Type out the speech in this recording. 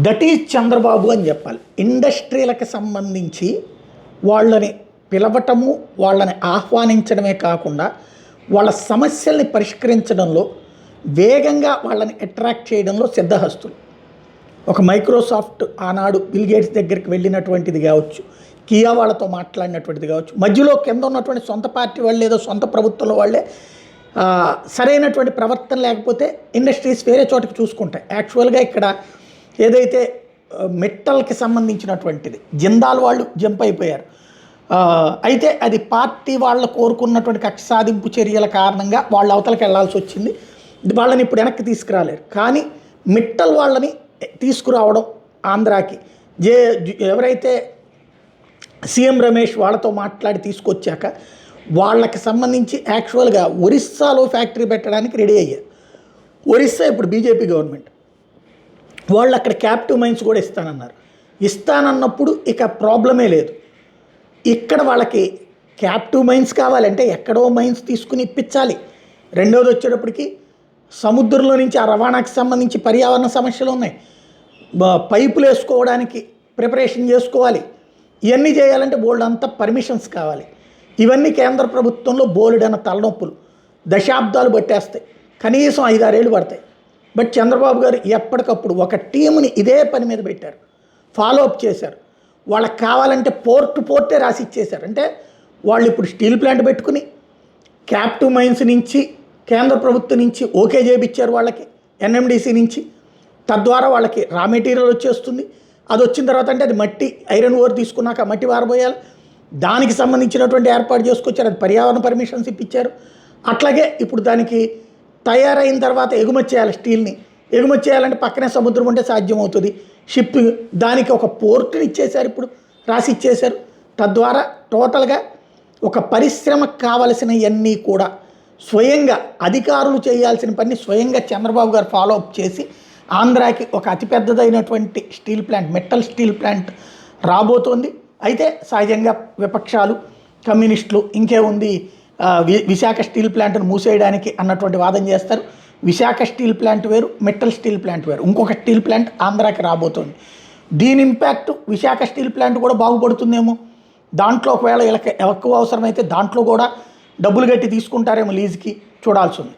That is Chandrababu అని చెప్పాలి. ఇండస్ట్రీలకు సంబంధించి వాళ్ళని పిలవటము, వాళ్ళని ఆహ్వానించడమే కాకుండా వాళ్ళ సమస్యల్ని పరిష్కరించడంలో వేగంగా వాళ్ళని అట్రాక్ట్ చేయడంలో సిద్ధహస్తులు. ఒక మైక్రోసాఫ్ట్ ఆనాడు బిల్ గేట్స్ దగ్గరికి వెళ్ళినటువంటిది కావచ్చు, కియా వాళ్ళతో మాట్లాడినటువంటిది కావచ్చు, మధ్యలో కింద ఉన్నటువంటి సొంత పార్టీ వాళ్ళు ఏదో సొంత ప్రభుత్వంలో వాళ్ళే సరైనటువంటి ప్రవర్తన లేకపోతే ఇండస్ట్రీస్ వేరే చోటకి చూసుకుంటాయి. యాక్చువల్గా ఇక్కడ ఏదైతే మెట్టల్కి సంబంధించినటువంటిది జిందాల్ వాళ్ళు జంప్ అయిపోయారు. అయితే అది పార్టీ వాళ్ళు కోరుకున్నటువంటి కక్ష సాధింపు చర్యల కారణంగా వాళ్ళు అవతలకి వెళ్లాల్సి వచ్చింది. వాళ్ళని ఇప్పుడు వెనక్కి తీసుకురాలేరు. కానీ మిట్టల్ వాళ్ళని తీసుకురావడం ఆంధ్రాకి ఎవరైతే సీఎం రమేష్ వాళ్ళతో మాట్లాడి తీసుకొచ్చాక వాళ్ళకి సంబంధించి యాక్చువల్గా ఒరిస్సాలో ఫ్యాక్టరీ పెట్టడానికి రెడీ అయ్యారు. ఒరిస్సా ఇప్పుడు బీజేపీ గవర్నమెంట్, వాళ్ళు అక్కడ క్యాప్టివ్ మైన్స్ కూడా ఇస్తానన్నప్పుడు ఇక ప్రాబ్లమే లేదు. ఇక్కడ వాళ్ళకి క్యాప్టివ్ మైన్స్ కావాలంటే ఎక్కడో మైన్స్ తీసుకుని ఇప్పించాలి. రెండోది వచ్చేటప్పటికి సముద్రంలో నుంచి ఆ రవాణాకి సంబంధించి పర్యావరణ సమస్యలు ఉన్నాయి. పైపులు వేసుకోవడానికి ప్రిపరేషన్ చేసుకోవాలి. ఇవన్నీ చేయాలంటే బోల్డ్ అంతా పర్మిషన్స్ కావాలి. ఇవన్నీ కేంద్ర ప్రభుత్వంలో బోలెడన్న తలనొప్పులు దశాబ్దాలు పట్టేస్తాయి, కనీసం 5-6 ఏళ్ళు పడతాయి. బట్ చంద్రబాబు గారు ఎప్పటికప్పుడు ఒక టీముని ఇదే పని మీద పెట్టారు, ఫాలో అప్ చేశారు. వాళ్ళకి కావాలంటే పోర్టే రాసి ఇచ్చేశారు. అంటే వాళ్ళు ఇప్పుడు స్టీల్ ప్లాంట్ పెట్టుకుని క్యాప్టివ్ మైన్స్ నుంచి కేంద్ర ప్రభుత్వం నుంచి ఓకే చేయించారు వాళ్ళకి, ఎన్ఎండిసి నుంచి. తద్వారా వాళ్ళకి రా మెటీరియల్ వచ్చేస్తుంది. అది వచ్చిన తర్వాత అంటే అది మట్టి ఐరన్ ఓర్ తీసుకున్నాక మట్టి వారబోయాలి, దానికి సంబంధించినటువంటి ఏర్పాటు చేసుకొచ్చారు. అది పర్యావరణ పర్మిషన్స్ ఇప్పించారు. అట్లాగే ఇప్పుడు దానికి తయారైన తర్వాత ఎగుమతి చేయాలి. స్టీల్ని ఎగుమతి చేయాలంటే పక్కనే సముద్రం ఉంటే సాధ్యమవుతుంది. షిప్పింగ్ దానికి ఒక పోర్టుని ఇచ్చేశారు, ఇప్పుడు రాసి ఇచ్చేశారు. తద్వారా టోటల్గా ఒక పరిశ్రమకు కావలసినవన్నీ కూడా స్వయంగా అధికారులు చేయాల్సిన పని స్వయంగా చంద్రబాబు గారు ఫాలో అప్ చేసి ఆంధ్రాకి ఒక అతిపెద్దదైనటువంటి steel plant, metal steel plant రాబోతోంది. అయితే సహజంగా విపక్షాలు, కమ్యూనిస్టులు ఇంకేముంది విశాఖ స్టీల్ ప్లాంట్ను మూసేయడానికి అన్నటువంటి వాదన చేస్తారు. విశాఖ స్టీల్ ప్లాంట్ వేరు, మెటల్ స్టీల్ ప్లాంట్ వేరు. ఇంకొక స్టీల్ ప్లాంట్ ఆంధ్రాకి రాబోతోంది. దీని ఇంపాక్ట్ విశాఖ స్టీల్ ప్లాంట్ కూడా బాగుపడుతుందేమో. దాంట్లో ఒకవేళ వీళ్ళకి ఎక్కువ అవసరమైతే దాంట్లో కూడా డబ్బులు కట్టి తీసుకుంటారేమో లీజుకి, చూడాల్సి ఉంది.